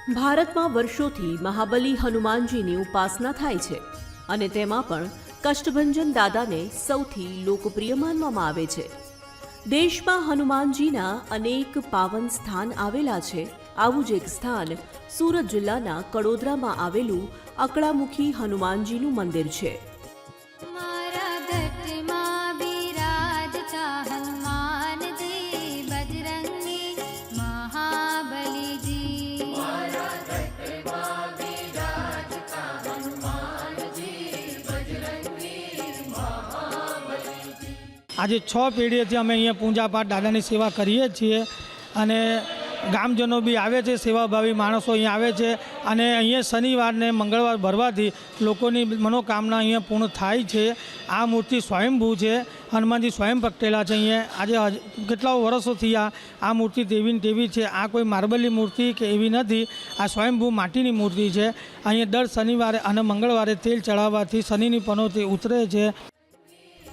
ભારતમાં વર્ષોથી મહાબલી હનુમાનજીની ઉપાસના થાય છે અને તેમાં પણ કષ્ટભંજન દાદાને સૌથી લોકપ્રિય માનવામાં આવે છે. દેશમાં હનુમાનજીના અનેક પાવન સ્થાન આવેલા છે. આવું જ એક સ્થાન સુરત જિલ્લાના કડોદરામાં આવેલું અકળામુખી હનુમાનજીનું મંદિર છે. આજે 6 પેઢીથી અમે અહીંયા પૂજાપાઠ દાદાની સેવા કરીએ છીએ અને ગામજનો બી આવે છે, સેવાભાવી માણસો અહીંયા આવે છે અને અહીંયા શનિવારને મંગળવાર ભરવાથી લોકોની મનોકામના અહીંયા પૂર્ણ થાય છે. આ મૂર્તિ સ્વયંભૂ છે, હનુમાનજી સ્વયં પ્રગટેલા છે. અહીંયા આજે કેટલાઓ વર્ષોથી આ મૂર્તિ તેવી છે. આ કોઈ માર્બલની મૂર્તિ કે એવી નથી, આ સ્વયંભૂ માટીની મૂર્તિ છે. અહીંયા દર શનિવારે અને મંગળવારે તેલ ચડાવવાથી શનિની પનોતી ઉતરે છે.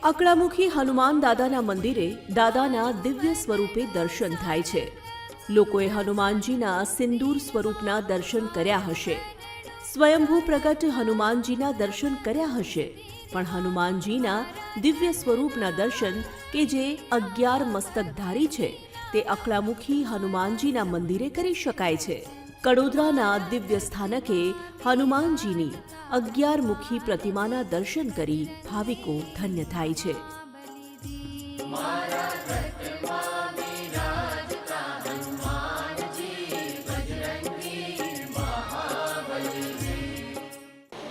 અકળામુખી હનુમાન દાદાના મંદિરે દાદાના દિવ્ય સ્વરૂપે દર્શન થાય છે. લોકોએ હનુમાનજીના સિંદૂર સ્વરૂપના દર્શન કર્યા હશે, સ્વયંભૂ પ્રગટ હનુમાનજીના દર્શન કર્યા હશે, પણ હનુમાનજીના દિવ્ય સ્વરૂપના દર્શન કે જે 11 મસ્તકધારી છે તે અકળામુખી હનુમાનજીના મંદિરે કરી શકાય છે. કડોદરાના દિવ્ય સ્થાનકે હનુમાનજીની 11 મુખી પ્રતિમાના દર્શન કરી ભાવિકો ધન્ય થાય છે.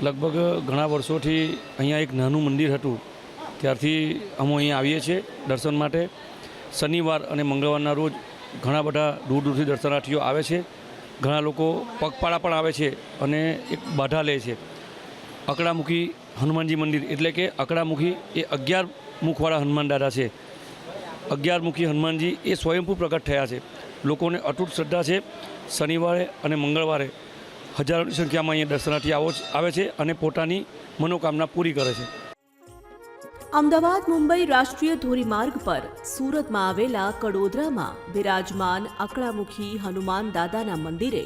લગભગ ઘણા વર્ષોથી અહીંયા એક નાનું મંદિર હતું, ત્યારથી અમે અહીંયા આવીએ છીએ દર્શન માટે. શનિવાર અને મંગળવારના રોજ ઘણા બધા દૂર દૂરથી દર્શનાર્થીઓ આવે છે. ઘણા લોકો પગપાળા પણ આવે છે અને એક બાધા લે છે. અકળામુખી હનુમાનજી મંદિર એટલે કે અકળામુખી એ 11 મુખવાળા હનુમાન દાદા છે. 11 મુખી હનુમાનજી એ સ્વયંભૂ પ્રગટ થયા છે. લોકોને અતૂટ શ્રદ્ધા છે. શનિવારે અને મંગળવારે હજારોની સંખ્યામાં અહીંયા દર્શનાર્થી આવે છે અને પોતાની મનોકામના પૂરી કરે છે. અમદાવાદ મુંબઈ રાષ્ટ્રીય ધોરીમાર્ગ પર સુરતમાં આવેલા કડોદરામાં બિરાજમાન અકળામુખી હનુમાન દાદાના મંદિરે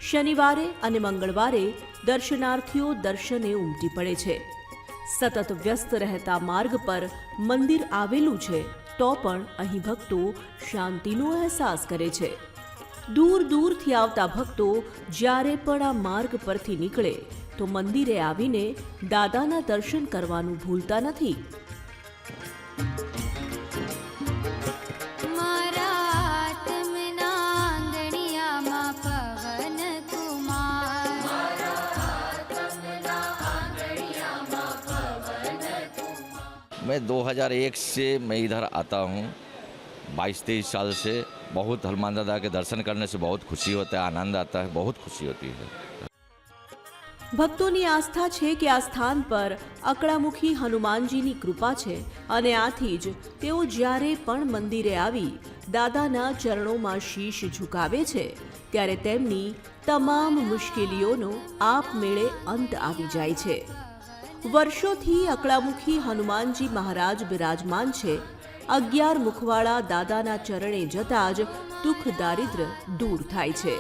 શનિવારે અને મંગળવારે દર્શનાર્થીઓ દર્શને ઉમટી પડે છે. સતત વ્યસ્ત રહેતા માર્ગ પર મંદિર આવેલું છે તો પણ અહીં ભક્તો શાંતિનો અહેસાસ કરે છે. દૂર દૂરથી આવતા ભક્તો જ્યારે પણ આ માર્ગ પરથી નીકળે તો મંદિરે આવીને દાદાના દર્શન કરવાનું ભૂલતા નથી. मैं 2001 से मैं इधर आता हूँ. 22-23 साल से बहुत हनुमान दादा के दर्शन करने से बहुत खुशी होता है, आनंद आता है, बहुत खुशी होती है. ભક્તોની આસ્થા છે કે આ સ્થાન પર અકળામુખી હનુમાનજીની કૃપા છે અને આથી જ તેઓ જ્યારે પણ મંદિરે આવી દાદાના ચરણોમાં શીશ ઝુકાવે છે ત્યારે તેમની તમામ મુશ્કેલીઓનો આપમેળે અંત આવી જાય છે. વર્ષોથી અકળામુખી હનુમાનજી મહારાજ બિરાજમાન છે. 11 મુખવાળા દાદાના ચરણે જતા જ દુઃખ દારિદ્ર દૂર થાય છે.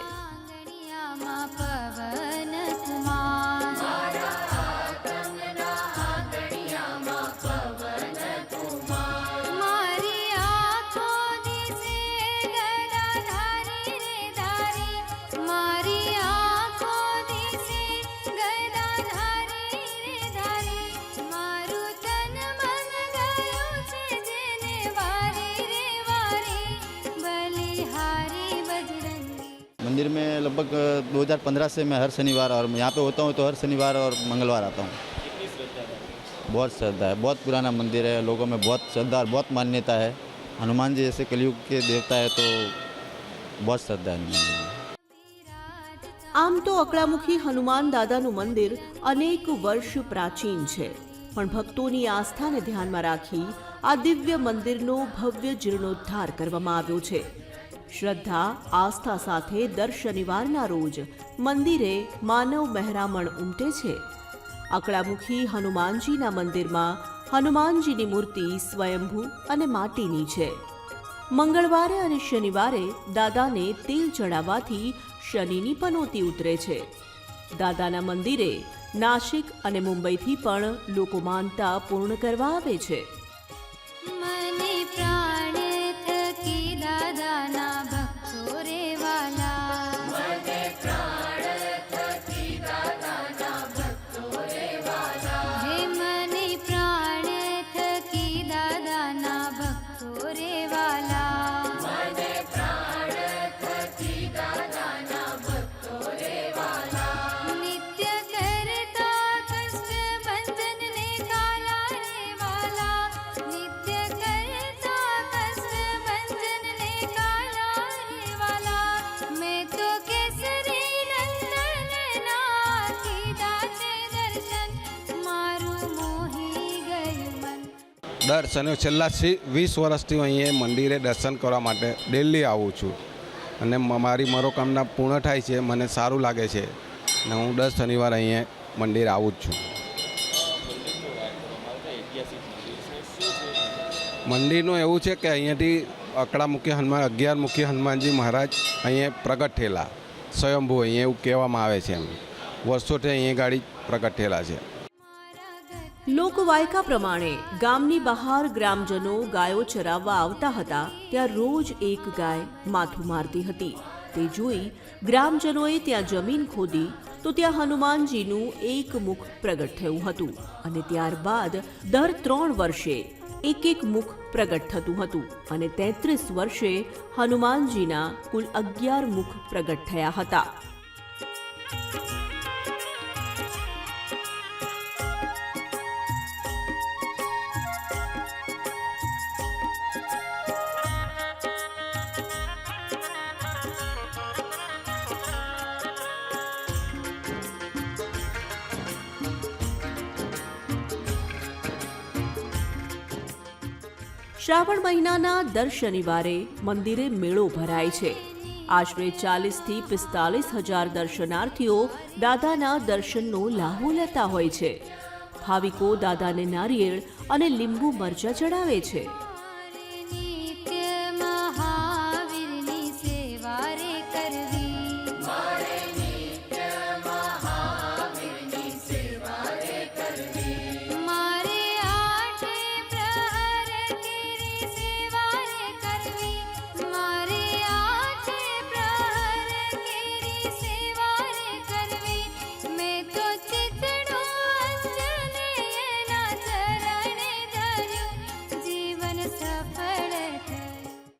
मंदिर में लगभग 2015 से मैं हर शनिवार और यहाँ पे होता हूँ तो हर शनिवार और मंगलवार आता हूँ. बहुत श्रद्धा है, बहुत पुराना मंदिर है, लोगों में बहुत श्रद्धा और बहुत मान्यता है. हनुमान जी जैसे कलयुग के देवता है तो बहुत श्रद्धा है. આમ તો અકળામુખી હનુમાન દાદાનું મંદિર અનેક વર્ષ પ્રાચીન છે, પણ ભક્તોની આસ્થાને ધ્યાનમાં રાખી આ દિવ્ય મંદિરનો ભવ્ય જીર્ણોદ્ધાર કરવામાં આવ્યો છે. શ્રદ્ધા આસ્થા સાથે દર શનિવારના રોજ મંદિરે માનવ મહેરામણ ઉમટે છે. અકળામુખી હનુમાનજીના મંદિરમાં હનુમાનજીની મૂર્તિ સ્વયંભૂ અને માટીની છે. મંગળવારે અને શનિવારે દાદાને તેલ ચડાવવાથી શનિની પનોતી ઉતરે છે. દાદાના મંદિરે નાસિક અને મુંબઈથી પણ લોકો માનતા પૂર્ણ કરવા આવે છે. મને પ્રાણ થકી દાદાના ભક્તો રે વાલા, મને પ્રાણ થકી દાદાના ભક્તો રે વાલા, હે મને પ્રાણ થકી દાદાના ભક્તો રે વાલા, મને પ્રાણ થકી દાદાના ભક્તો રે વાલા, નિત્ય કરતા કષ્ટ બંધન ને કાલા રે વાલા, નિત્ય કરતા કષ્ટ બંધન ને કાલા રે વાલા, મેં તો કેસરી નંદન ના કીધા છે દર્શન, મારું મોહી ગયું મન. દર શનિ છેલ્લા 20 વર્ષથી હું અહીંયા મંદિરે દર્શન કરવા માટે ડેલી આવું છું અને મારી મનોકામના પૂર્ણ થાય છે. મને સારું લાગે છે અને હું દર શનિવાર અહીંયા મંદિરે આવું જ છું. મંદિરનું એવું છે કે અહીંયાથી અકળામુખી હનુમાન 11 મુખી હનુમાનજી મહારાજ અહીંયા પ્રગટ થયેલા, સ્વયંભૂ અહીંયા એવું કહેવામાં આવે છે. એમ વર્ષોથી અહીંયા ગાડી પ્રગટ થયેલા છે. લોકવાયકા પ્રમાણે ગામની બહાર ગ્રામજનો ગાયો ચરાવવા આવતા હતા ત્યાં રોજ એક ગાય માથું મારતી હતી. તે જોઈ ગ્રામજનોએ ત્યાં જમીન ખોદી તો ત્યાં હનુમાનજીનું એક મુખ પ્રગટ થયું હતું અને ત્યારબાદ દર 3 વર્ષે એક મુખ પ્રગટ થતું હતું અને 33 વર્ષે હનુમાનજીના કુલ 11 મુખ પ્રગટ થયા હતા. શ્રાવણ મહિનાના દર શનિવારે મંદિરે મેળો ભરાય છે. આશરે 40થી 45 હજાર દર્શનાર્થીઓ દાદાના દર્શનનો લાહો લેતા હોય છે. ભાવિકો દાદાને નારિયેળ અને લીંબુ મરચા ચડાવે છે. નિત્ય મહાવીરની સેવા રે કરવી, મારે નિત્ય મહાવીરની સેવા રે કરવી, મારે આઠે પ્રહર કેરી સેવા રે કરવી, મારે આઠે પ્રહર કેરી સેવા રે કરવી, મેં તો ચિતડું અંજનેયના ચરણે ધર્યું, जीवन सफल है.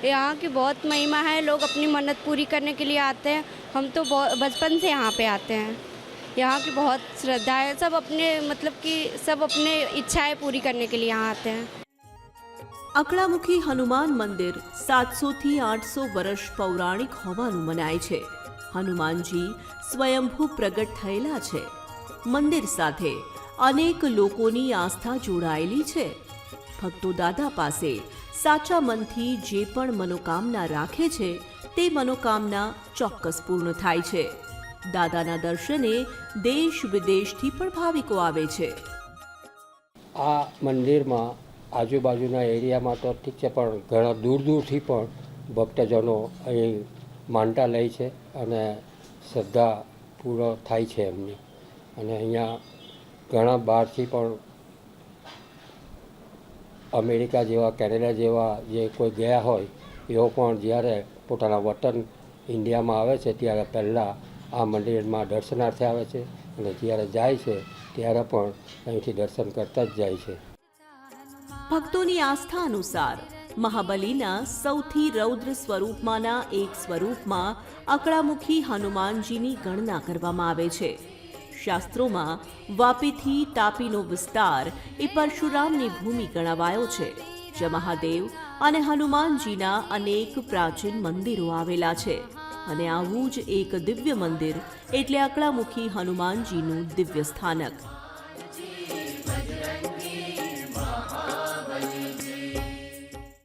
यहाँ की बहुत महिमा है. लोग अपनी मन्नत पूरी करने के लिए आते हैं. हम तो बचपन से यहाँ पे आते हैं. यहाँ की बहुत श्रद्धा है. सब अपने मतलब कि सब अपने इच्छाएं पूरी करने के लिए यहाँ आते हैं. અકળામુખી હનુમાન મંદિર 700 થી 800 વર્ષ પૌરાણિક હોવાનું મનાય છે. હનુમાનજી સ્વયંભૂ પ્રગટ થયેલા છે. મંદિર સાથે અનેક લોકોની આસ્થા જોડાયેલી છે. ભક્તો દાદા પાસે સાચા મનથી જે પણ મનોકામના રાખે છે તે મનોકામના ચોક્કસ પૂર્ણ થાય છે. દાદાના દર્શને દેશ વિદેશથી પણ ભાવિકો આવે છે. આ મંદિરમાં આજુબાજુના એરિયામાં તો ઠીક છે, પણ ઘણા દૂર દૂરથી પણ ભક્તજનો અહીં માનતા લે છે અને શ્રદ્ધા પૂરો થાય છે એમની. અને અહીંયા ઘણા બહારથી પણ અમેરિકા જેવા, કેનેડા જેવા જે કોઈ ગયા હોય એઓ પણ જ્યારે પોતાના વતન ઇન્ડિયામાં આવે છે ત્યારે પહેલાં આ મંદિરમાં દર્શનાર્થે આવે છે અને જ્યારે જાય છે ત્યારે પણ અહીંથી દર્શન કરતા જ જાય છે. ભક્તોની આસ્થા અનુસાર મહાબલીના સૌથી રૌદ્ર સ્વરૂપમાંના એક સ્વરૂપમાં અકળામુખી હનુમાનજીની ગણના કરવામાં આવે છે. શાસ્ત્રોમાં વાપીથી તાપીનો વિસ્તાર એ પરશુરામની ભૂમિ ગણાવાયો છે, જ્યાં મહાદેવ અને હનુમાનજીના અનેક પ્રાચીન મંદિરો આવેલા છે. અને આવું જ એક દિવ્ય મંદિર એટલે અકળામુખી હનુમાનજીનું દિવ્ય સ્થાનક.